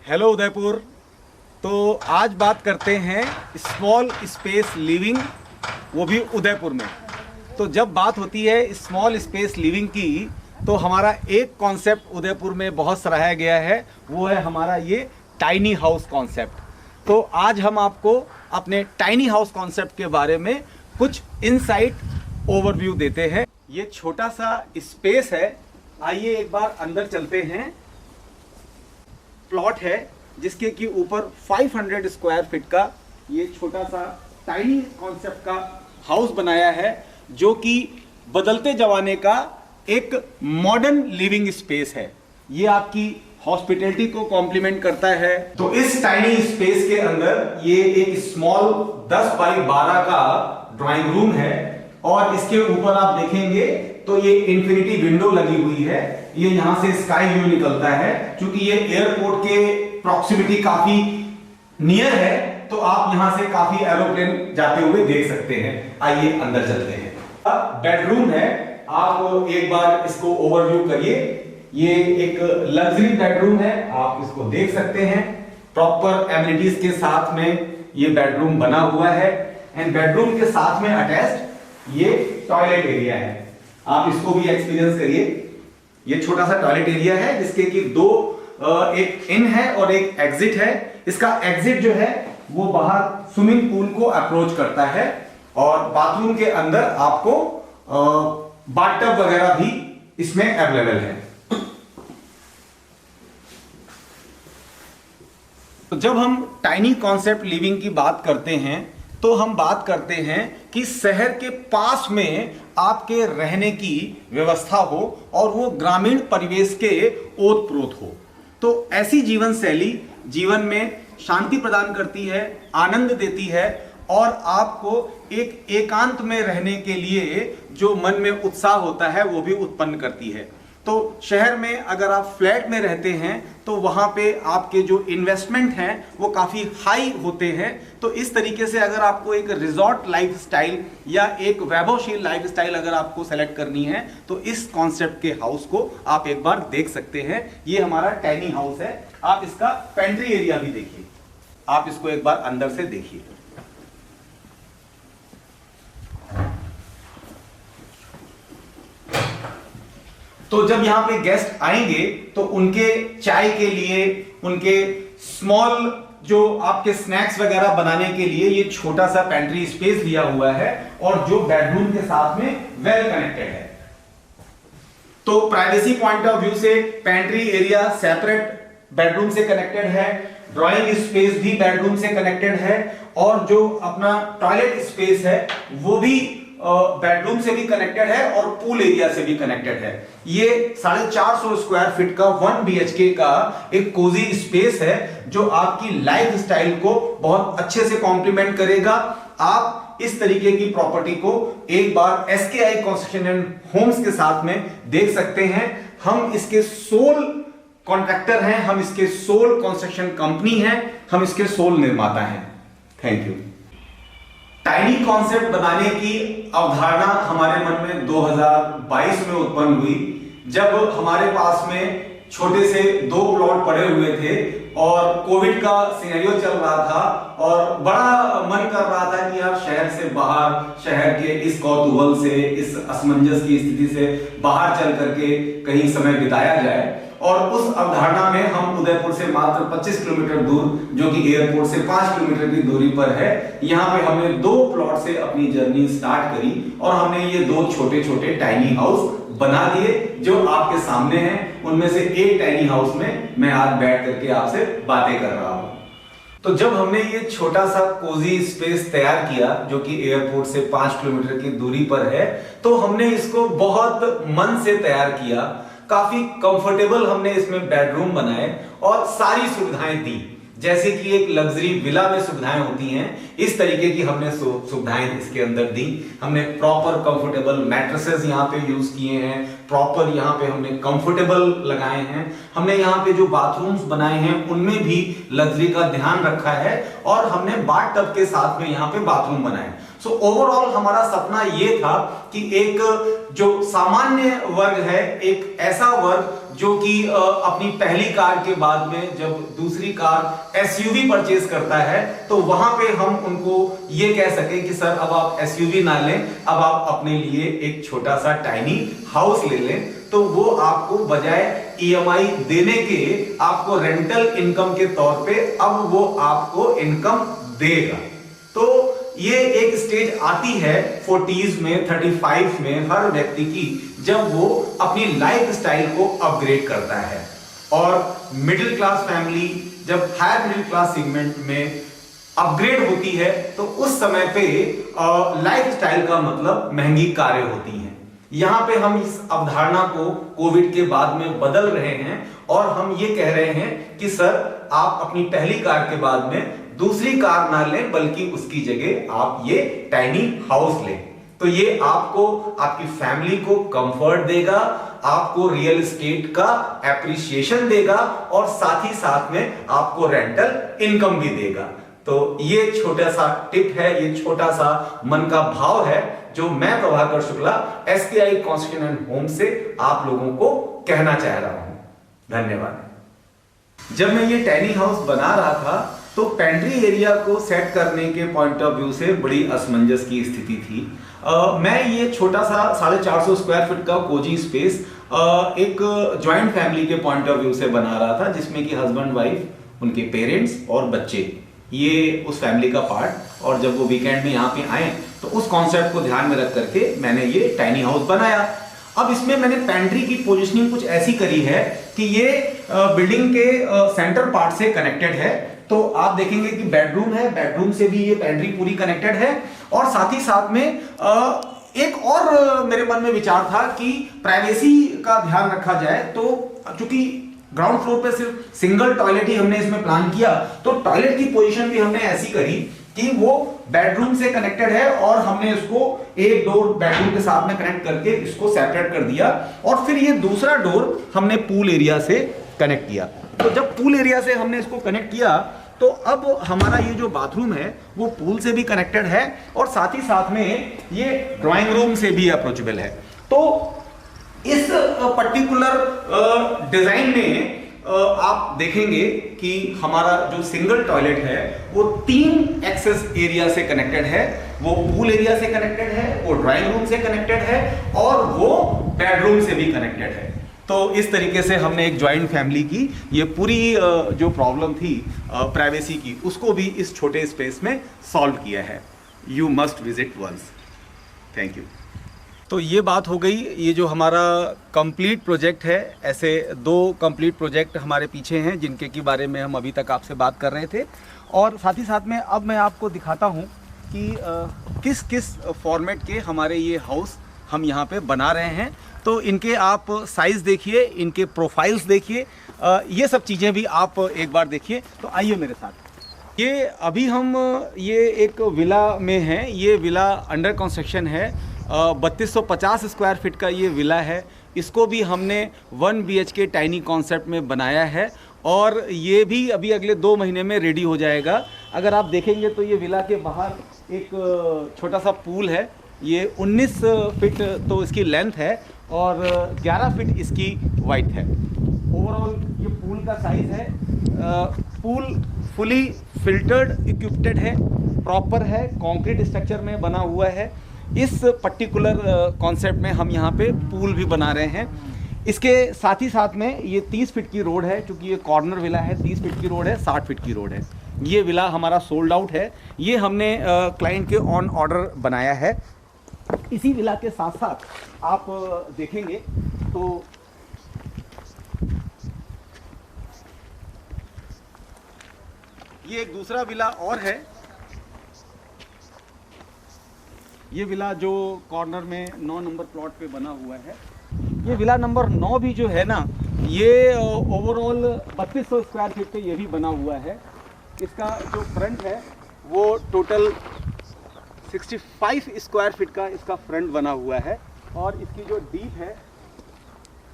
Hello Udaipur. तो आज बात करते हैं स्मॉल स्पेस लिविंग, वो भी उदयपुर में। तो जब बात होती है स्मॉल स्पेस लिविंग की, तो हमारा एक कॉन्सेप्ट उदयपुर में बहुत सराहा गया है, वो है हमारा ये टाइनी हाउस कॉन्सेप्ट। तो आज हम आपको अपने टाइनी हाउस कॉन्सेप्ट के बारे में कुछ इनसाइट ओवरव्यू देते हैं। ये छोटा सा स्पेस है, आइए एक बार अंदर चलते हैं। प्लॉट है जिसके कि ऊपर 500 स्क्वायर फीट का ये छोटा सा टाइनी कॉन्सेप्ट का हाउस बनाया है, जो कि बदलते जमाने का एक मॉडर्न लिविंग स्पेस है। ये आपकी हॉस्पिटैलिटी को कॉम्प्लीमेंट करता है। तो इस टाइनी स्पेस के अंदर ये एक स्मॉल 10 बाई 12 का ड्राइंग रूम है, और इसके ऊपर आप देखेंगे तो ये इंफिनिटी विंडो लगी हुई है। ये यहां से स्काई व्यू निकलता है, क्योंकि ये एयरपोर्ट के प्रॉक्सिमिटी काफी नियर है, तो आप यहां से काफी एरोप्लेन जाते हुए देख सकते हैं। आइए अंदर चलते हैं। बेडरूम है, आप एक बार इसको ओवरव्यू करिए। ये एक लग्जरी बेडरूम है, आप इसको देख सकते हैं। प्रॉपर एमिनिटीज के साथ में ये बेडरूम बना हुआ है, एंड बेडरूम के साथ में अटैच्ड ये टॉयलेट एरिया है। आप इसको भी एक्सपीरियंस करिए। ये छोटा सा टॉयलेट एरिया है जिसके कि दो एक इन है और एक एग्जिट है। इसका एग्जिट जो है वो बाहर स्विमिंग पूल को अप्रोच करता है, और बाथरूम के अंदर आपको बाथटब वगैरह भी इसमें अवेलेबल है। तो जब हम टाइनी कॉन्सेप्ट लिविंग की बात करते हैं, तो हम बात करते हैं कि शहर के पास में आपके रहने की व्यवस्था हो और वो ग्रामीण परिवेश के ओत प्रोत हो। तो ऐसी जीवन शैली जीवन में शांति प्रदान करती है, आनंद देती है, और आपको एक एकांत में रहने के लिए जो मन में उत्साह होता है वो भी उत्पन्न करती है। तो शहर में अगर आप फ्लैट में रहते हैं तो वहाँ पे आपके जो इन्वेस्टमेंट हैं वो काफ़ी हाई होते हैं। तो इस तरीके से अगर आपको एक रिजॉर्ट लाइफस्टाइल या एक वैभवशील लाइफस्टाइल अगर आपको सेलेक्ट करनी है, तो इस कॉन्सेप्ट के हाउस को आप एक बार देख सकते हैं। ये हमारा टाइनी हाउस है। आप इसका पेंट्री एरिया भी देखिए, आप इसको एक बार अंदर से देखिए। तो जब यहां पे गेस्ट आएंगे तो उनके चाय के लिए, उनके स्मॉल जो आपके स्नैक्स वगैरह बनाने के लिए ये छोटा सा पेंट्री स्पेस दिया हुआ है, और जो बेडरूम के साथ में वेल कनेक्टेड है। तो प्राइवेसी पॉइंट ऑफ व्यू से पेंट्री एरिया सेपरेट बेडरूम से कनेक्टेड है, ड्राइंग स्पेस भी बेडरूम से कनेक्टेड है, और जो अपना टॉयलेट स्पेस है वो भी बेडरूम से भी कनेक्टेड है और पूल एरिया से भी कनेक्टेड है। ये 450 स्क्वायर फीट का 1 BHK का एक कोजी स्पेस है, जो आपकी लाइफ स्टाइल को बहुत अच्छे से कॉम्प्लीमेंट करेगा। आप इस तरीके की प्रॉपर्टी को एक बार SKI कंस्ट्रक्शन एंड होम्स के साथ में देख सकते हैं। हम इसके सोल कॉन्ट्रैक्टर हैं, हम इसके सोल कंस्ट्रक्शन कंपनी हैं, हम इसके सोल निर्माता हैं। Thank you. टाइनी कॉन्सेप्ट बनाने की अवधारणा हमारे मन में 2022 में उत्पन्न हुई, जब हमारे पास में छोटे से 2 प्लॉट पड़े हुए थे और कोविड का सिनेरियो चल रहा था, और बड़ा मन कर रहा था कि यार शहर से बाहर, शहर के इस कौतूहल से, इस असमंजस की स्थिति से बाहर चल करके कहीं समय बिताया जाए। और उस अवधारणा में हम उदयपुर से मात्र 25 किलोमीटर दूर, जो कि एयरपोर्ट से 5 किलोमीटर की दूरी पर है, यहाँ पे हमने 2 प्लॉट से अपनी जर्नी स्टार्ट करी, और हमने ये 2 छोटे छोटे टाइनी हाउस बना दिए जो आपके सामने हैं। उनमें से एक टाइनी हाउस में मैं आज बैठ करके आपसे बातें कर रहा हूं। तो जब हमने ये छोटा सा कोजी स्पेस तैयार किया, जो कि एयरपोर्ट से 5 किलोमीटर की दूरी पर है, तो हमने इसको बहुत मन से तैयार किया। काफी कंफर्टेबल हमने इसमें बेडरूम बनाए और सारी सुविधाएं दी, जैसे कि एक लग्जरी विला में सुविधाएं होती हैं, इस तरीके की हमने सुविधाएं इसके अंदर दी। हमने प्रॉपर कंफर्टेबल मैट्रेसेस यहाँ पे यूज किए हैं, प्रॉपर यहाँ पे हमने कंफर्टेबल लगाए हैं। हमने यहाँ पे जो बाथरूम्स बनाए हैं उनमें भी लग्जरी का ध्यान रखा है, और हमने बाथ टब के साथ में यहाँ पे बाथरूम बनाए। सो ओवरऑल हमारा सपना ये था कि एक जो सामान्य वर्ग है, एक ऐसा वर्ग जो कि अपनी पहली कार के बाद में जब दूसरी कार एसयूवी परचेज करता है तो वहां पे हम उनको ये कह सके कि सर अब आप एसयूवी ना लें, अब आप अपने लिए एक छोटा सा टाइनी हाउस ले लें, तो वो आपको बजाय ईएमआई देने के आपको रेंटल इनकम के तौर पे अब वो आपको इनकम देगा। तो ये एक स्टेज आती है 40s में, 35 में हर व्यक्ति की, जब वो अपनी लाइफ स्टाइल को अपग्रेड करता है। और मिडिल क्लास फैमिली जब हायर मिडिल क्लास सेगमेंट में अपग्रेड होती है तो उस समय पे लाइफ स्टाइल का मतलब महंगी कारें होती हैं। यहां पे हम इस अवधारणा को कोविड के बाद में बदल रहे हैं और हम ये कह रहे हैं कि सर आप अपनी पहली कार के बाद में दूसरी कार ना लें, बल्कि उसकी जगह आप ये टाइनी हाउस लें। तो ये आपको, आपकी फैमिली को कंफर्ट देगा, आपको रियल एस्टेट का एप्रिसिएशन देगा और साथ ही साथ में आपको रेंटल इनकम भी देगा। तो ये छोटा सा टिप है, ये छोटा सा मन का भाव है जो मैं Prabhakar Shukla SKI construction and home से आप लोगों को कहना चाह रहा हूं। धन्यवाद। जब मैं ये टाइनी हाउस बना रहा था तो पेंट्री एरिया को सेट करने के पॉइंट ऑफ व्यू से बड़ी असमंजस की स्थिति थी। मैं ये छोटा सा 450 स्क्वायर फीट का कोजी स्पेस एक ज्वाइंट फैमिली के पॉइंट ऑफ व्यू से बना रहा था, जिसमें कि हस्बैंड वाइफ, उनके पेरेंट्स और बच्चे, ये उस फैमिली का पार्ट। और जब वो वीकेंड में यहाँ पे आए तो उस कॉन्सेप्ट को ध्यान में रख करके मैंने ये टाइनी हाउस बनाया। अब इसमें मैंने पेंट्री की पोजीशनिंग कुछ ऐसी करी है कि ये बिल्डिंग के सेंटर पार्ट से कनेक्टेड है। तो आप देखेंगे कि बेडरूम है, बेडरूम से भी ये पेंट्री पूरी कनेक्टेड है। और साथ ही साथ में एक और मेरे मन में विचार था कि प्राइवेसी का ध्यान रखा जाए। तो चूंकि ग्राउंड फ्लोर पे सिर्फ सिंगल टॉयलेट ही हमने इसमें प्लान किया, तो टॉयलेट की पोजीशन भी हमने ऐसी करी कि वो बेडरूम से कनेक्टेड है और हमने इसको एक डोर बेडरूम के साथ में कनेक्ट करके इसको सेपरेट कर दिया। और फिर ये दूसरा डोर हमने पूल एरिया से कनेक्ट किया। तो जब पूल एरिया से हमने इसको कनेक्ट किया तो अब हमारा ये जो बाथरूम है वो पूल से भी कनेक्टेड है और साथ ही साथ में ये ड्राइंग रूम से भी अप्रोचेबल है। तो इस पर्टिकुलर डिजाइन में आप देखेंगे कि हमारा जो सिंगल टॉयलेट है वो 3 एक्सेस एरिया से कनेक्टेड है। वो पूल एरिया से कनेक्टेड है, वो ड्राइंग रूम से कनेक्टेड है और वो बेडरूम से भी कनेक्टेड है। तो इस तरीके से हमने एक जॉइंट फैमिली की ये पूरी जो प्रॉब्लम थी प्राइवेसी की, उसको भी इस छोटे स्पेस में सॉल्व किया है। You must visit once. Thank you. तो ये बात हो गई, ये जो हमारा कंप्लीट प्रोजेक्ट है। ऐसे 2 कंप्लीट प्रोजेक्ट हमारे पीछे हैं जिनके के बारे में हम अभी तक आपसे बात कर रहे थे। और साथ ही साथ में अब मैं आपको दिखाता हूँ कि किस किस फॉर्मेट के हमारे ये हाउस हम यहाँ पे बना रहे हैं। तो इनके आप साइज़ देखिए, इनके प्रोफाइल्स देखिए, ये सब चीज़ें भी आप एक बार देखिए। तो आइए मेरे साथ। ये अभी हम ये एक विला में हैं। ये विला अंडर कंस्ट्रक्शन है। 3250 स्क्वायर फीट का ये विला है। इसको भी हमने 1 BHK टाइनी कॉन्सेप्ट में बनाया है और ये भी अभी अगले 2 महीने में रेडी हो जाएगा। अगर आप देखेंगे तो ये विला के बाहर एक छोटा सा पूल है। ये 19 फीट तो इसकी लेंथ है और 11 फीट इसकी वाइड है। ओवरऑल ये पूल का साइज़ है। पूल फुली फिल्टर्ड इक्विप्ड है, प्रॉपर है, कंक्रीट स्ट्रक्चर में बना हुआ है। इस पर्टिकुलर कॉन्सेप्ट में हम यहाँ पे पूल भी बना रहे हैं। इसके साथ ही साथ में ये 30 फीट की रोड है, क्योंकि ये कॉर्नर विला है। 30 फीट की रोड है, 60 फीट की रोड है। ये विला हमारा सोल्ड आउट है। ये हमने क्लाइंट के ऑन ऑर्डर बनाया है। इसी विला के साथ साथ आप देखेंगे तो ये एक दूसरा विला और है। ये विला जो कॉर्नर में 9 नंबर प्लॉट पे बना हुआ है। ये विला नंबर 9 भी जो है ना, ये ओवरऑल 3200 स्क्वायर फीट पे ये भी बना हुआ है। इसका जो फ्रंट है वो टोटल 65 स्क्वायर फीट का इसका फ्रंट बना हुआ है और इसकी जो डीप है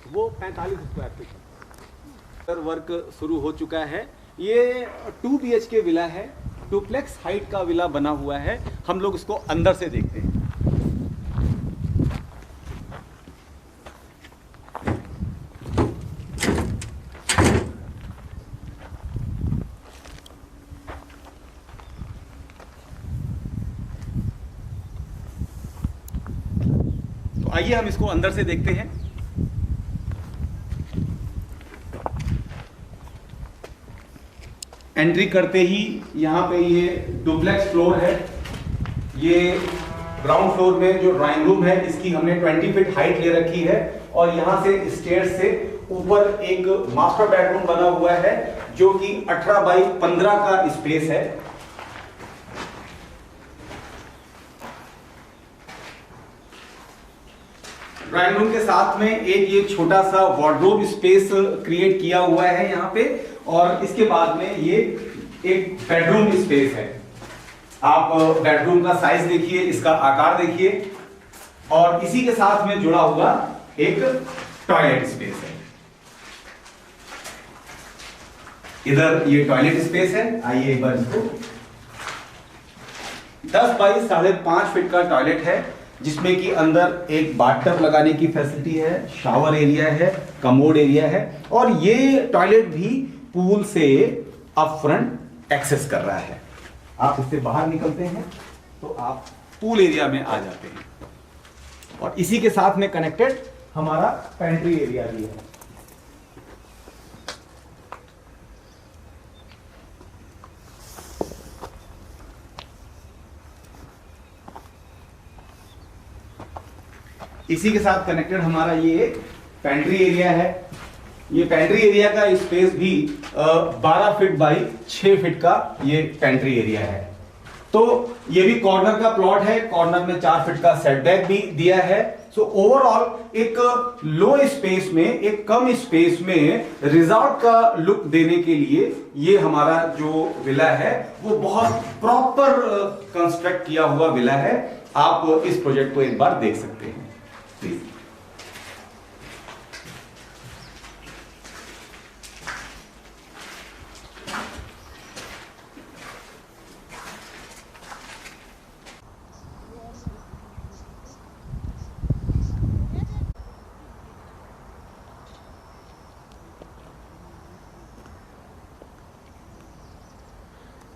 वो 45 स्क्वायर फीट। वर्क शुरू हो चुका है। ये 2 BHK विला है। डुप्लेक्स हाइट का विला बना हुआ है। हम लोग इसको अंदर से देखते हैं। तो आइए हम इसको अंदर से देखते हैं। एंट्री करते ही यहाँ पे ये डुप्लेक्स फ्लोर है। ये ग्राउंड फ्लोर में जो ड्राइंग रूम है इसकी हमने 20 फीट हाइट ले रखी है और यहाँ से स्टेयर्स से ऊपर एक मास्टर बेडरूम बना हुआ है जो कि 18 बाई 15 का स्पेस है। ड्राइंग रूम के साथ में एक ये छोटा सा वार्डरोब स्पेस क्रिएट किया हुआ है यहाँ पे, और इसके बाद में ये एक बेडरूम स्पेस है। आप बेडरूम का साइज देखिए, इसका आकार देखिए, और इसी के साथ में जुड़ा हुआ एक टॉयलेट स्पेस है। इधर ये टॉयलेट स्पेस है। आइए एक बार इसको 10 बाई 5.5 फीट का टॉयलेट है जिसमें कि अंदर एक बाथटब लगाने की फैसिलिटी है, शावर एरिया है, कमोड एरिया है, और ये टॉयलेट भी पूल से अप फ्रंट एक्सेस कर रहा है। आप इससे बाहर निकलते हैं तो आप पूल एरिया में आ जाते हैं, और इसी के साथ में कनेक्टेड हमारा पेंट्री एरिया भी है। इसी के साथ कनेक्टेड हमारा ये पेंट्री एरिया है। ये पेंट्री एरिया का स्पेस भी 12 फीट बाई 6 फीट का ये पेंट्री एरिया है। तो ये भी कॉर्नर का प्लॉट है, कॉर्नर में 4 फीट का सेटबैक भी दिया है। सो ओवरऑल एक लो स्पेस में, एक कम स्पेस में रिजॉर्ट का लुक देने के लिए ये हमारा जो विला है वो बहुत प्रॉपर कंस्ट्रक्ट किया हुआ विला है। आप इस प्रोजेक्ट को एक बार देख सकते हैं प्लीज।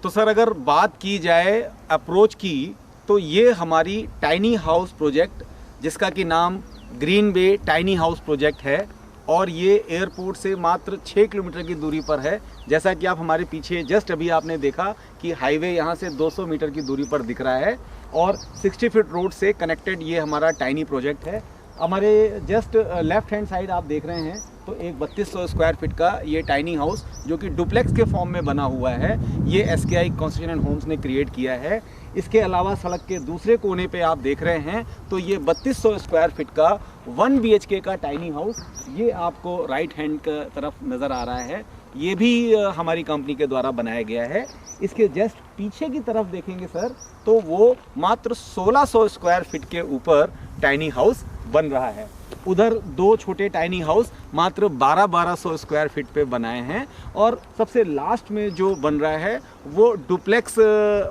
तो सर अगर बात की जाए अप्रोच की, तो ये हमारी टाइनी हाउस प्रोजेक्ट जिसका कि नाम Green Bay tiny house project है, और ये एयरपोर्ट से मात्र 6 किलोमीटर की दूरी पर है। जैसा कि आप हमारे पीछे जस्ट अभी आपने देखा कि हाईवे यहाँ से 200 मीटर की दूरी पर दिख रहा है, और 60 फीट रोड से कनेक्टेड ये हमारा टाइनी प्रोजेक्ट है। हमारे जस्ट लेफ्ट हैंड साइड आप देख रहे हैं तो एक 3200 स्क्वायर फीट का ये टाइनी हाउस जो कि डुप्लेक्स के फॉर्म में बना हुआ है, ये SKI कंस्ट्रक्शन एंड होम्स ने क्रिएट किया है। इसके अलावा सड़क के दूसरे कोने पे आप देख रहे हैं तो ये 3200 स्क्वायर फीट का 1 BHK का टाइनी हाउस ये आपको राइट हैंड की तरफ नज़र आ रहा है। ये भी हमारी कंपनी के द्वारा बनाया गया है। इसके जस्ट पीछे की तरफ देखेंगे सर तो वो मात्र 1600 स्क्वायर फीट के ऊपर टाइनी हाउस बन रहा है। उधर 2 छोटे टाइनी हाउस मात्र 1200 स्क्वायर फीट पे बनाए हैं, और सबसे लास्ट में जो बन रहा है वो डुप्लेक्स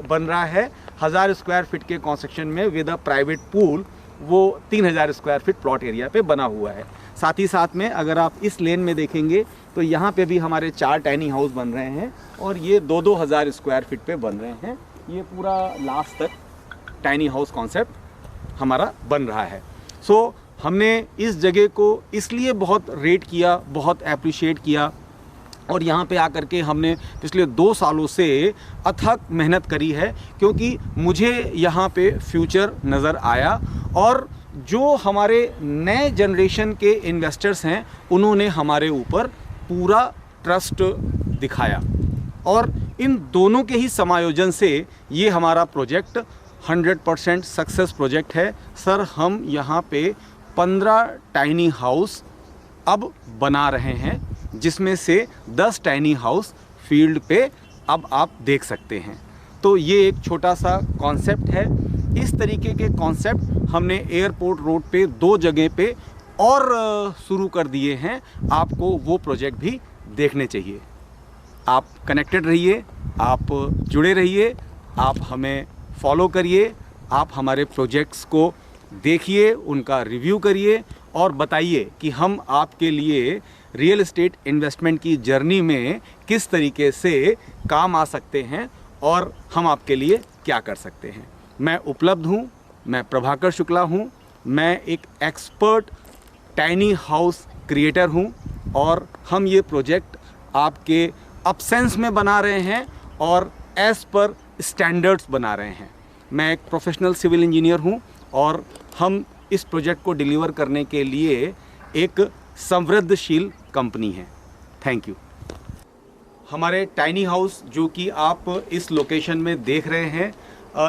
बन रहा है 1000 स्क्वायर फीट के कंस्ट्रक्शन में विद अ प्राइवेट पूल। वो 3000 स्क्वायर फीट प्लॉट एरिया पे बना हुआ है। साथ ही साथ में अगर आप इस लेन में देखेंगे तो यहाँ पे भी हमारे 4 टाइनी हाउस बन रहे हैं, और ये 2-2000 स्क्वायर फीट पे बन रहे हैं। ये पूरा लास्ट तक टाइनी हाउस कॉन्सेप्ट हमारा बन रहा है। सो हमने इस जगह को इसलिए बहुत रेट किया, बहुत अप्रिशिएट किया, और यहाँ पे आकर के हमने पिछले 2 सालों से अथक मेहनत करी है, क्योंकि मुझे यहाँ पे फ्यूचर नज़र आया, और जो हमारे नए जनरेशन के इन्वेस्टर्स हैं उन्होंने हमारे ऊपर पूरा ट्रस्ट दिखाया, और इन दोनों के ही समायोजन से ये हमारा प्रोजेक्ट 100% सक्सेस प्रोजेक्ट है। सर हम यहाँ पे 15 टाइनी हाउस अब बना रहे हैं, जिसमें से 10 टाइनी हाउस फील्ड पे अब आप देख सकते हैं। तो ये एक छोटा सा कॉन्सेप्ट है। इस तरीके के कॉन्सेप्ट हमने एयरपोर्ट रोड पे 2 जगह पे और शुरू कर दिए हैं। आपको वो प्रोजेक्ट भी देखने चाहिए। आप कनेक्टेड रहिए। आप जुड़े रहिए, आप हमें फॉलो करिए, आप हमारे प्रोजेक्ट्स को देखिए, उनका रिव्यू करिए और बताइए कि हम आपके लिए रियल एस्टेट इन्वेस्टमेंट की जर्नी में किस तरीके से काम आ सकते हैं और हम आपके लिए क्या कर सकते हैं। मैं उपलब्ध हूँ, मैं प्रभाकर शुक्ला हूँ, मैं एक एक्सपर्ट टाइनी हाउस क्रिएटर हूँ और हम ये प्रोजेक्ट आपके अपसेंस में बना रहे हैं और एज़ पर स्टैंडर्ड्स बना रहे हैं। मैं एक प्रोफेशनल सिविल इंजीनियर हूँ और हम इस प्रोजेक्ट को डिलीवर करने के लिए एक समृद्धशील कंपनी है। Thank you. हमारे टाइनी हाउस जो कि आप इस लोकेशन में देख रहे हैं,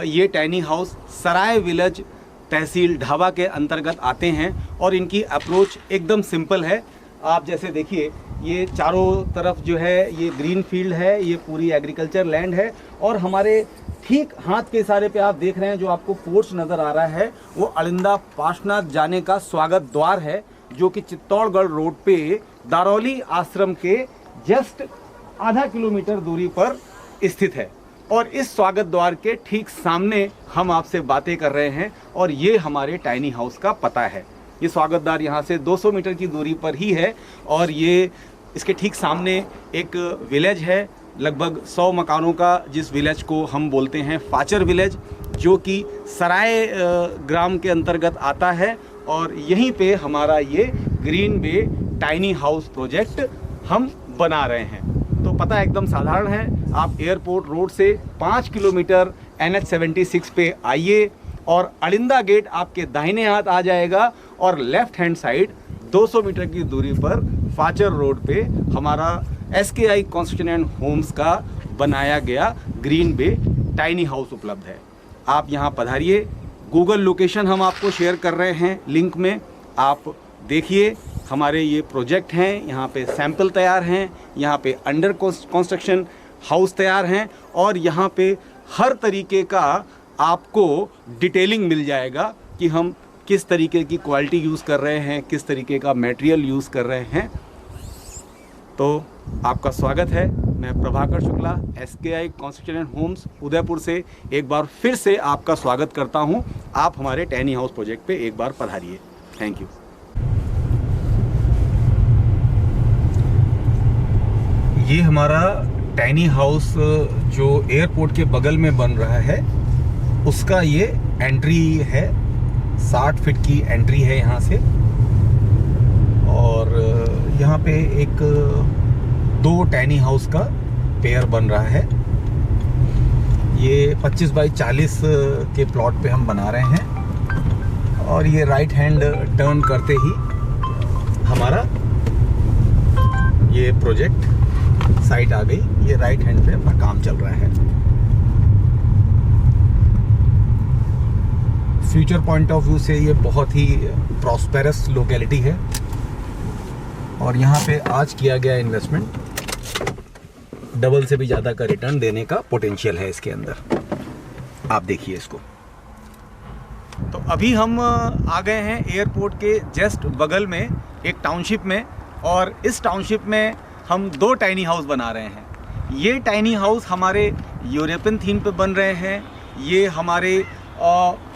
ये टाइनी हाउस सराय विलेज तहसील ढाबा के अंतर्गत आते हैं और इनकी अप्रोच एकदम सिंपल है। आप जैसे देखिए, ये चारों तरफ जो है ये ग्रीन फील्ड है, ये पूरी एग्रीकल्चर लैंड है और हमारे ठीक हाथ के इशारे पे आप देख रहे हैं जो आपको पोर्च नज़र आ रहा है, वो अलिंदा पार्श्वनाथ जाने का स्वागत द्वार है, जो कि चित्तौड़गढ़ रोड पे दारौली आश्रम के जस्ट आधा किलोमीटर दूरी पर स्थित है। और इस स्वागत द्वार के ठीक सामने हम आपसे बातें कर रहे हैं और ये हमारे टाइनी हाउस का पता है। ये स्वागत द्वार यहाँ से 200 मीटर की दूरी पर ही है और ये इसके ठीक सामने एक विलेज है, लगभग 100 मकानों का, जिस विलेज को हम बोलते हैं फाचर विलेज, जो कि सराय ग्राम के अंतर्गत आता है। और यहीं पे हमारा ये Green Bay tiny house project हम बना रहे हैं। तो पता एकदम साधारण है, आप एयरपोर्ट रोड से 5 किलोमीटर NH76 पे आइए और अलिंदा गेट आपके दाहिने हाथ आ जाएगा और लेफ्ट हैंड साइड 200 मीटर की दूरी पर फाचर रोड पे हमारा SKI कंस्ट्रक्शन एंड होम्स का बनाया गया ग्रीन बे टाइनी हाउस उपलब्ध है। आप यहाँ पधारिए। गूगल लोकेशन हम आपको शेयर कर रहे हैं लिंक में, आप देखिए। हमारे ये प्रोजेक्ट हैं, यहाँ पे सैंपल तैयार हैं, यहाँ पे अंडर कंस्ट्रक्शन हाउस तैयार हैं और यहाँ पे हर तरीके का आपको डिटेलिंग मिल जाएगा कि हम किस तरीके की क्वालिटी यूज़ कर रहे हैं, किस तरीके का मटेरियल यूज़ कर रहे हैं। तो आपका स्वागत है। मैं Prabhakar Shukla, SKI construction and homes Udaipur से एक बार फिर से आपका स्वागत करता हूं। आप हमारे टाइनी हाउस प्रोजेक्ट पे एक बार पधारिए। Thank you. ये हमारा टाइनी हाउस जो एयरपोर्ट के बगल में बन रहा है, उसका ये एंट्री है। 60 फीट की एंट्री है यहाँ से और यहाँ पे एक 2 टाइनी हाउस का पेयर बन रहा है। ये 25 बाई 40 के प्लॉट पे हम बना रहे हैं और ये राइट हैंड टर्न करते ही हमारा ये प्रोजेक्ट साइट आ गई। ये राइट हैंड पे अपना काम चल रहा है। फ्यूचर पॉइंट ऑफ व्यू से ये बहुत ही प्रॉस्पेरस लोकेलिटी है और यहाँ पे आज किया गया इन्वेस्टमेंट डबल से भी ज़्यादा का रिटर्न देने का पोटेंशियल है इसके अंदर। आप देखिए इसको। तो अभी हम आ गए हैं एयरपोर्ट के जस्ट बगल में एक टाउनशिप में और इस टाउनशिप में हम 2 टाइनी हाउस बना रहे हैं। ये टाइनी हाउस हमारे यूरोपियन थीम पे बन रहे हैं। ये हमारे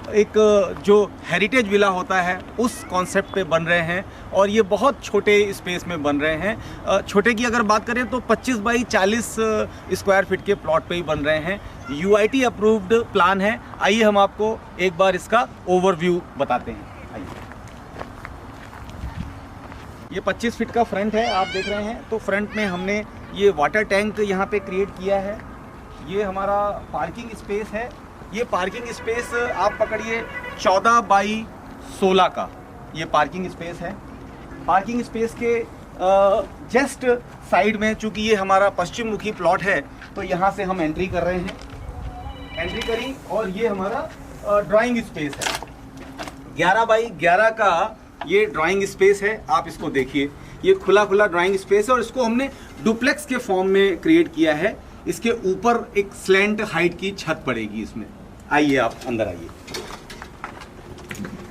एक जो हेरिटेज विला होता है उस कॉन्सेप्ट पे बन रहे हैं और ये बहुत छोटे स्पेस में बन रहे हैं। छोटे की अगर बात करें तो 25 बाई 40 स्क्वायर फीट के प्लॉट पे ही बन रहे हैं। UIT अप्रूव्ड प्लान है। आइए हम आपको एक बार इसका ओवरव्यू बताते हैं। आइए, ये 25 फीट का फ्रंट है, आप देख रहे हैं। तो फ्रंट में हमने ये वाटर टैंक यहाँ पे क्रिएट किया है। ये हमारा पार्किंग स्पेस है। ये पार्किंग स्पेस आप पकड़िए 14 बाई 16 का ये पार्किंग स्पेस है। पार्किंग स्पेस के जस्ट साइड में, चूंकि ये हमारा पश्चिम मुखी प्लॉट है, तो यहाँ से हम एंट्री कर रहे हैं। एंट्री करी और ये हमारा ड्राइंग स्पेस है। 11 बाई 11 का ये ड्राइंग स्पेस है। आप इसको देखिए, ये खुला खुला ड्राइंग स्पेस है और इसको हमने डुप्लेक्स के फॉर्म में क्रिएट किया है। इसके ऊपर एक स्लैंट हाइट की छत पड़ेगी इसमें। आइए आप अंदर आइए।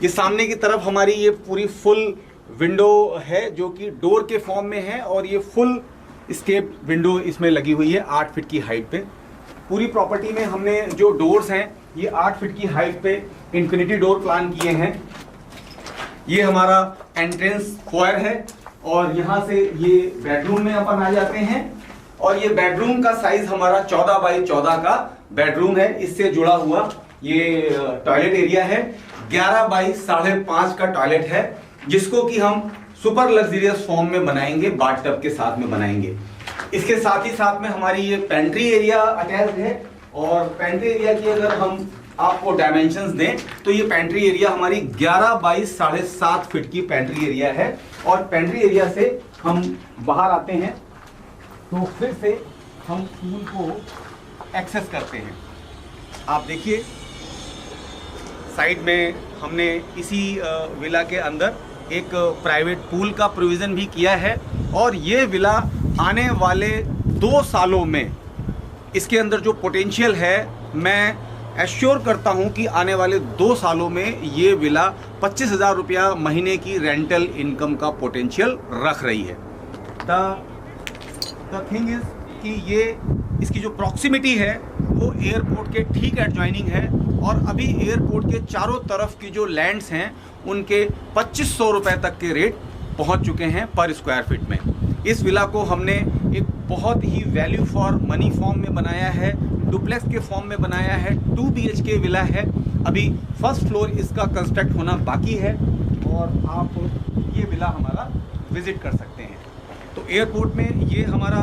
ये सामने की तरफ हमारी ये पूरी फुल विंडो है जो कि डोर के फॉर्म में है और ये फुल स्केप विंडो इसमें लगी हुई है 8 फीट की हाइट पे। पूरी प्रॉपर्टी में हमने जो डोर्स हैं ये 8 फीट की हाइट पे इंफिनिटी डोर प्लान किए हैं। ये हमारा एंट्रेंस फॉयर है और यहाँ से ये बेडरूम में अपन आ जाते हैं और ये बेडरूम का साइज हमारा 14 बाई 14 का बेडरूम है। इससे जुड़ा हुआ ये टॉयलेट एरिया है, 11 बाई 5.5 का टॉयलेट है, जिसको कि हम सुपर लग्जरियस फॉर्म में बनाएंगे, बाथटब के साथ में बनाएंगे। इसके साथ ही साथ में हमारी ये पेंट्री एरिया अटैच है और पेंट्री एरिया की अगर हम आपको डायमेंशंस दें तो ये पेंट्री एरिया हमारी 11 बाई 7.5 फीट की पेंट्री एरिया है। और पेंट्री एरिया से हम बाहर आते हैं तो फिर से हम पूल को एक्सेस करते हैं। आप देखिए साइड में हमने इसी विला के अंदर एक प्राइवेट पूल का प्रोविज़न भी किया है और ये विला आने वाले 2 सालों में इसके अंदर जो पोटेंशियल है, मैं एश्योर करता हूं कि आने वाले 2 सालों में ये विला 25,000 रुपया महीने की रेंटल इनकम का पोटेंशियल रख रही है। द थिंग इज कि ये इसकी जो प्रॉक्सिमिटी है वो एयरपोर्ट के ठीक एडजॉइनिंग है और अभी एयरपोर्ट के चारों तरफ की जो लैंड्स हैं उनके 2500 रुपये तक के रेट पहुंच चुके हैं पर स्क्वायर फीट में। इस विला को हमने एक बहुत ही वैल्यू फॉर मनी फॉर्म में बनाया है, डुप्लेक्स के फॉर्म में बनाया है, 2 BHK विला है। अभी फर्स्ट फ्लोर इसका कंस्ट्रक्ट होना बाकी है और आप ये विला हमारा विजिट कर सकते हैं। तो एयरपोर्ट में ये हमारा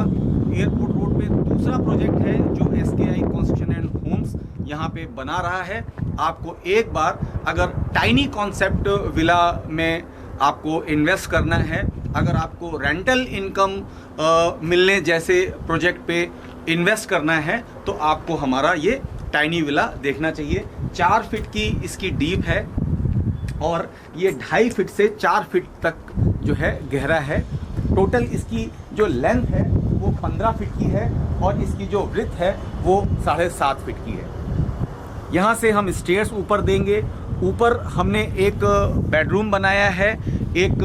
एयरपोर्ट रोड पे दूसरा प्रोजेक्ट है जो SKI कंस्ट्रक्शन एंड होम्स यहाँ पे बना रहा है। आपको एक बार अगर टाइनी कॉन्सेप्ट विला में आपको इन्वेस्ट करना है, अगर आपको रेंटल इनकम मिलने जैसे प्रोजेक्ट पे इन्वेस्ट करना है तो आपको हमारा ये टाइनी विला देखना चाहिए। 4 फीट की इसकी डीप है और ये 2.5 फीट से 4 फीट तक जो है गहरा है। टोटल इसकी जो लेंथ है वो 15 फीट की है और इसकी जो विड्थ है वो 7.5 फीट की है। यहाँ से हम स्टेयर्स ऊपर देंगे। ऊपर हमने एक बेडरूम बनाया है, एक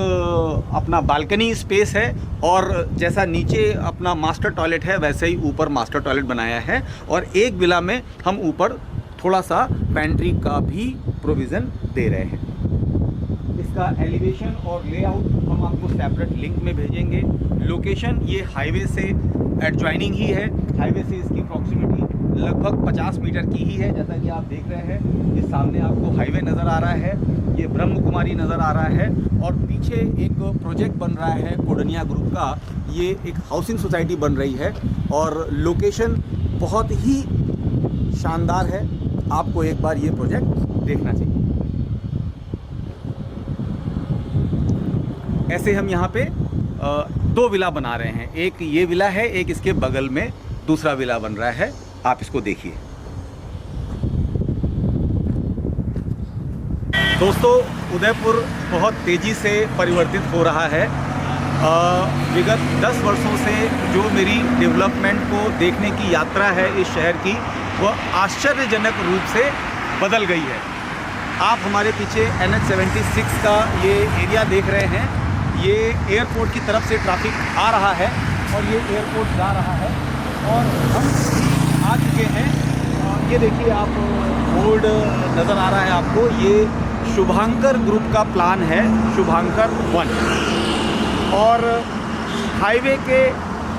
अपना बालकनी स्पेस है और जैसा नीचे अपना मास्टर टॉयलेट है वैसे ही ऊपर मास्टर टॉयलेट बनाया है और एक विला में हम ऊपर थोड़ा सा पेंट्री का भी प्रोविज़न दे रहे हैं। इसका एलिवेशन और लेआउट हम आपको सेपरेट लिंक में भेजेंगे। लोकेशन ये हाईवे से एडजॉइनिंग ही है, हाईवे से इसकी प्रॉक्सिमिटी लगभग 50 मीटर की ही है। जैसा कि आप देख रहे हैं ये सामने आपको हाईवे नज़र आ रहा है, ये ब्रह्म कुमारी नज़र आ रहा है और पीछे एक प्रोजेक्ट बन रहा है कोडनिया ग्रुप का। ये एक हाउसिंग सोसाइटी बन रही है और लोकेशन बहुत ही शानदार है। आपको एक बार ये प्रोजेक्ट देखना चाहिए। ऐसे हम यहाँ पे 2 विला बना रहे हैं, एक ये विला है, एक इसके बगल में दूसरा विला बन रहा है। आप इसको देखिए। दोस्तों, उदयपुर बहुत तेज़ी से परिवर्तित हो रहा है। विगत 10 वर्षों से जो मेरी डेवलपमेंट को देखने की यात्रा है इस शहर की, वह आश्चर्यजनक रूप से बदल गई है। आप हमारे पीछे NH-76 का ये एरिया देख रहे हैं। ये एयरपोर्ट की तरफ से ट्रैफिक आ रहा है और ये एयरपोर्ट जा रहा है और हम आ चुके हैं। ये देखिए, आप बोर्ड नज़र आ रहा है आपको, ये शुभांकर ग्रुप का प्लान है, शुभांकर 1, और हाईवे के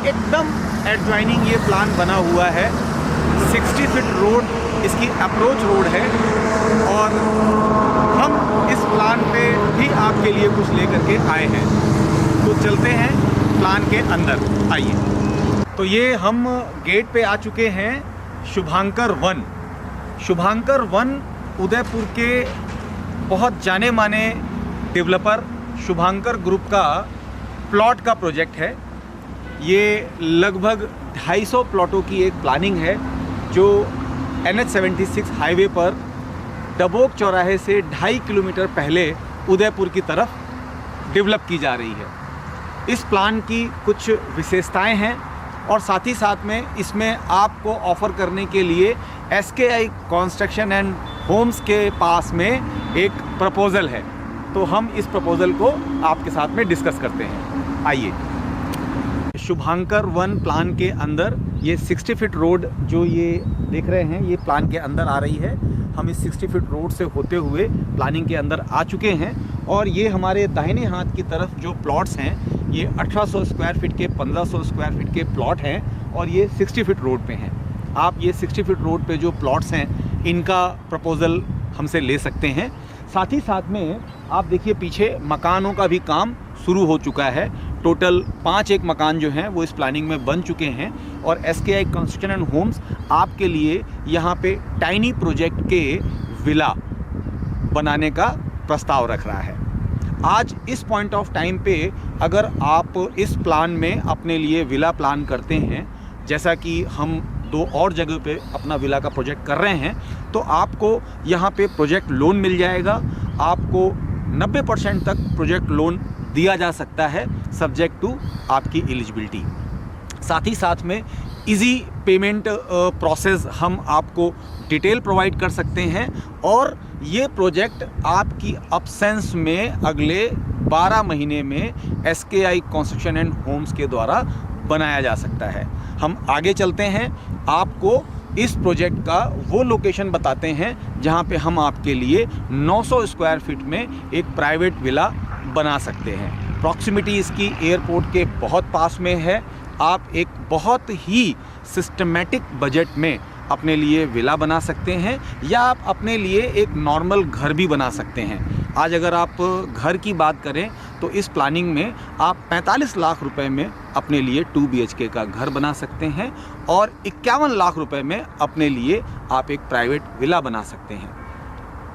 एकदम एडजॉइनिंग ये प्लान बना हुआ है। 60 फीट रोड इसकी अप्रोच रोड है और हम इस प्लान पे भी आपके लिए कुछ लेकर के आए हैं। तो चलते हैं प्लान के अंदर, आइए। तो ये हम गेट पे आ चुके हैं शुभांकर 1। शुभांकर 1 उदयपुर के बहुत जाने माने डेवलपर शुभांकर ग्रुप का प्लॉट का प्रोजेक्ट है। ये लगभग 250 प्लॉटों की एक प्लानिंग है जो NH-76 हाईवे पर डबोक चौराहे से 2.5 किलोमीटर पहले उदयपुर की तरफ डेवलप की जा रही है। इस प्लान की कुछ विशेषताएं हैं और साथ ही साथ में इसमें आपको ऑफ़र करने के लिए SKI कंस्ट्रक्शन एंड होम्स के पास में एक प्रपोज़ल है। तो हम इस प्रपोज़ल को आपके साथ में डिस्कस करते हैं, आइए। शुभांकर वन प्लान के अंदर ये 60 फीट रोड जो ये देख रहे हैं, ये प्लान के अंदर आ रही है। हम इस 60 फीट रोड से होते हुए प्लानिंग के अंदर आ चुके हैं और ये हमारे दाहिने हाथ की तरफ जो प्लॉट्स हैं ये 1800 स्क्वायर फीट के 1500 स्क्वायर फीट के प्लॉट हैं और ये 60 फीट रोड पे हैं। आप ये 60 फीट रोड पे जो प्लॉट्स हैं इनका प्रपोज़ल हमसे ले सकते हैं। साथ ही साथ में आप देखिए पीछे मकानों का भी काम शुरू हो चुका है। टोटल 5 एक मकान जो हैं वो इस प्लानिंग में बन चुके हैं और SKI कंस्ट्रक्शन एंड होम्स आपके लिए यहाँ पे टाइनी प्रोजेक्ट के विला बनाने का प्रस्ताव रख रहा है। आज इस पॉइंट ऑफ टाइम पे अगर आप इस प्लान में अपने लिए विला प्लान करते हैं, जैसा कि हम 2 और जगह पे अपना विला का प्रोजेक्ट कर रहे हैं, तो आपको यहाँ पे प्रोजेक्ट लोन मिल जाएगा। आपको 90% तक प्रोजेक्ट लोन दिया जा सकता है सब्जेक्ट टू आपकी एलिजिबिलिटी। साथ ही साथ में इजी पेमेंट प्रोसेस हम आपको डिटेल प्रोवाइड कर सकते हैं और ये प्रोजेक्ट आपकी अब्सेंस में अगले 12 महीने में SKI कंस्ट्रक्शन एंड होम्स के द्वारा बनाया जा सकता है। हम आगे चलते हैं, आपको इस प्रोजेक्ट का वो लोकेशन बताते हैं जहां पे हम आपके लिए 900 स्क्वायर फीट में एक प्राइवेट विला बना सकते हैं। प्रॉक्सिमिटी इसकी एयरपोर्ट के बहुत पास में है। आप एक बहुत ही सिस्टमेटिक बजट में अपने लिए विला बना सकते हैं या आप अपने लिए एक नॉर्मल घर भी बना सकते हैं। आज अगर आप घर की बात करें तो इस प्लानिंग में आप 45 लाख रुपए में अपने लिए 2 BHK का घर बना सकते हैं और 51 लाख रुपए में अपने लिए आप एक प्राइवेट विला बना सकते हैं।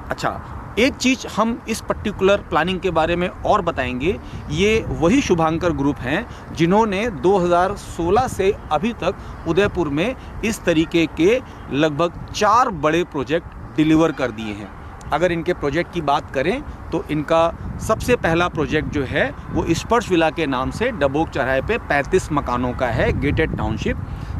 अच्छा, एक चीज़ हम इस पर्टिकुलर प्लानिंग के बारे में और बताएंगे। ये वही शुभांकर ग्रुप हैं जिन्होंने 2016 से अभी तक उदयपुर में इस तरीके के लगभग 4 बड़े प्रोजेक्ट डिलीवर कर दिए हैं। अगर इनके प्रोजेक्ट की बात करें तो इनका सबसे पहला प्रोजेक्ट जो है वो स्पर्श विला के नाम से डबोक चौराहे पे 35 मकानों का है, गेटेड टाउनशिप।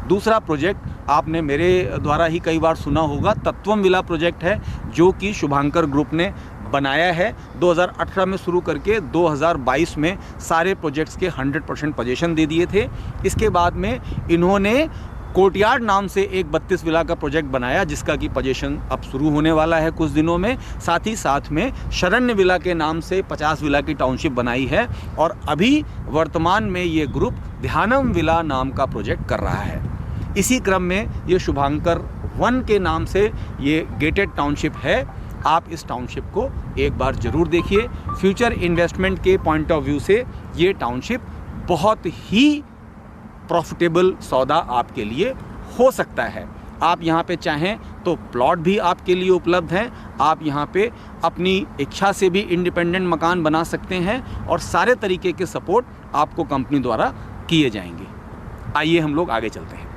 दूसरा प्रोजेक्ट आपने मेरे द्वारा ही कई बार सुना होगा, तत्वम विला प्रोजेक्ट है जो कि शुभांकर ग्रुप ने बनाया है। 2018 में शुरू करके 2022 में सारे प्रोजेक्ट्स के 100% पोजीशन दे दिए थे। इसके बाद में इन्होंने कोर्टयार्ड नाम से एक 32 विला का प्रोजेक्ट बनाया जिसका कि पोजीशन अब शुरू होने वाला है कुछ दिनों में। साथ ही साथ में शरण्य विला के नाम से 50 विला की टाउनशिप बनाई है और अभी वर्तमान में ये ग्रुप ध्यानम विला नाम का प्रोजेक्ट कर रहा है। इसी क्रम में ये शुभांकर वन के नाम से ये गेटेड टाउनशिप है। आप इस टाउनशिप को एक बार ज़रूर देखिए। फ्यूचर इन्वेस्टमेंट के पॉइंट ऑफ व्यू से ये टाउनशिप बहुत ही प्रॉफिटेबल सौदा आपके लिए हो सकता है। आप यहाँ पे चाहें तो प्लॉट भी आपके लिए उपलब्ध हैं। आप यहाँ पे अपनी इच्छा से भी इंडिपेंडेंट मकान बना सकते हैं और सारे तरीके के सपोर्ट आपको कंपनी द्वारा किए जाएंगे। आइए हम लोग आगे चलते हैं।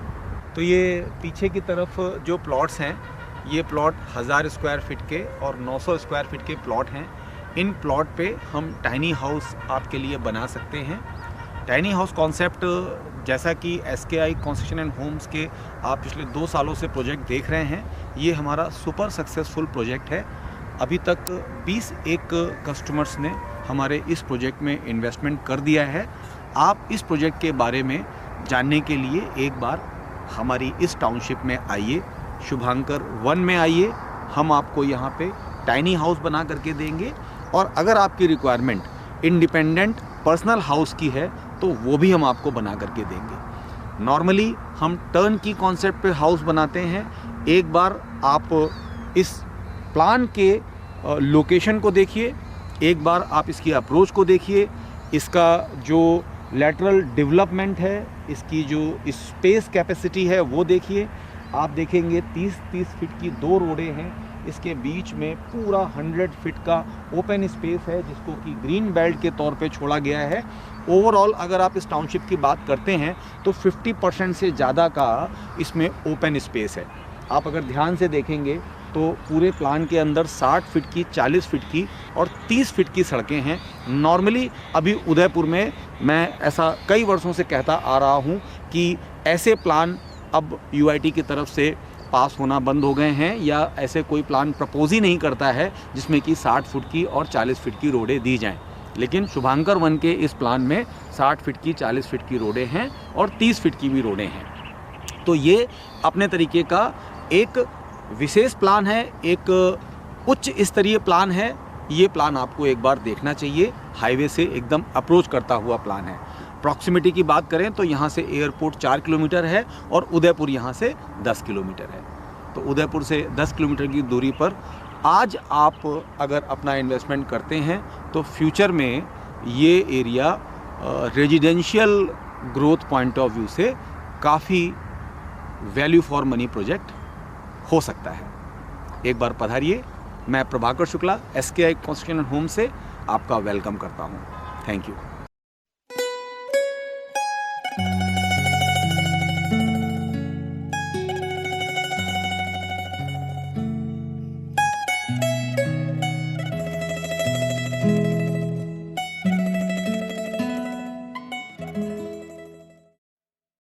तो ये पीछे की तरफ जो प्लॉट्स हैं, ये प्लॉट 1000 स्क्वायर फीट के और 900 स्क्वायर फीट के प्लॉट हैं। इन प्लॉट पे हम टाइनी हाउस आपके लिए बना सकते हैं। टाइनी हाउस कॉन्सेप्ट जैसा कि SKI कंस्ट्रक्शन एंड होम्स के आप पिछले 2 सालों से प्रोजेक्ट देख रहे हैं, ये हमारा सुपर सक्सेसफुल प्रोजेक्ट है। अभी तक 20 एक कस्टमर्स ने हमारे इस प्रोजेक्ट में इन्वेस्टमेंट कर दिया है। आप इस प्रोजेक्ट के बारे में जानने के लिए एक बार हमारी इस टाउनशिप में आइए, शुभांकर वन में आइए। हम आपको यहाँ पे टाइनी हाउस बना करके देंगे और अगर आपकी रिक्वायरमेंट इंडिपेंडेंट पर्सनल हाउस की है तो वो भी हम आपको बना करके देंगे। नॉर्मली हम टर्न की कॉन्सेप्ट पे हाउस बनाते हैं। एक बार आप इस प्लान के लोकेशन को देखिए, एक बार आप इसकी अप्रोच को देखिए, इसका जो लैटरल डेवलपमेंट है, इसकी जो स्पेस कैपेसिटी है वो देखिए। आप देखेंगे 30 फीट की 2 रोडें हैं, इसके बीच में पूरा 100 फीट का ओपन स्पेस है जिसको कि ग्रीन बेल्ट के तौर पे छोड़ा गया है। ओवरऑल अगर आप इस टाउनशिप की बात करते हैं तो 50% से ज़्यादा का इसमें ओपन स्पेस है। आप अगर ध्यान से देखेंगे तो पूरे प्लान के अंदर 60 फीट की, 40 फीट की और 30 फीट की सड़कें हैं। नॉर्मली अभी उदयपुर में मैं ऐसा कई वर्षों से कहता आ रहा हूँ कि ऐसे प्लान अब UIT की तरफ से पास होना बंद हो गए हैं या ऐसे कोई प्लान प्रपोज ही नहीं करता है जिसमें कि 60 फुट की और 40 फीट की रोडें दी जाएं। लेकिन शुभांकर वन के इस प्लान में 60 फीट की, 40 फीट की रोडें हैं और 30 फीट की भी रोडें हैं। तो ये अपने तरीके का एक विशेष प्लान है, एक उच्च स्तरीय प्लान है। ये प्लान आपको एक बार देखना चाहिए। हाईवे से एकदम अप्रोच करता हुआ प्लान है। प्रॉक्सिमिटी की बात करें तो यहाँ से एयरपोर्ट 4 किलोमीटर है और उदयपुर यहाँ से 10 किलोमीटर है। तो उदयपुर से 10 किलोमीटर की दूरी पर आज आप अगर अपना इन्वेस्टमेंट करते हैं तो फ्यूचर में ये area residential growth point of view से काफ़ी वैल्यू फॉर मनी प्रोजेक्ट हो सकता है। एक बार पधारिए। मैं Prabhakar Shukla SKI construction and home से आपका वेलकम करता हूँ। Thank you.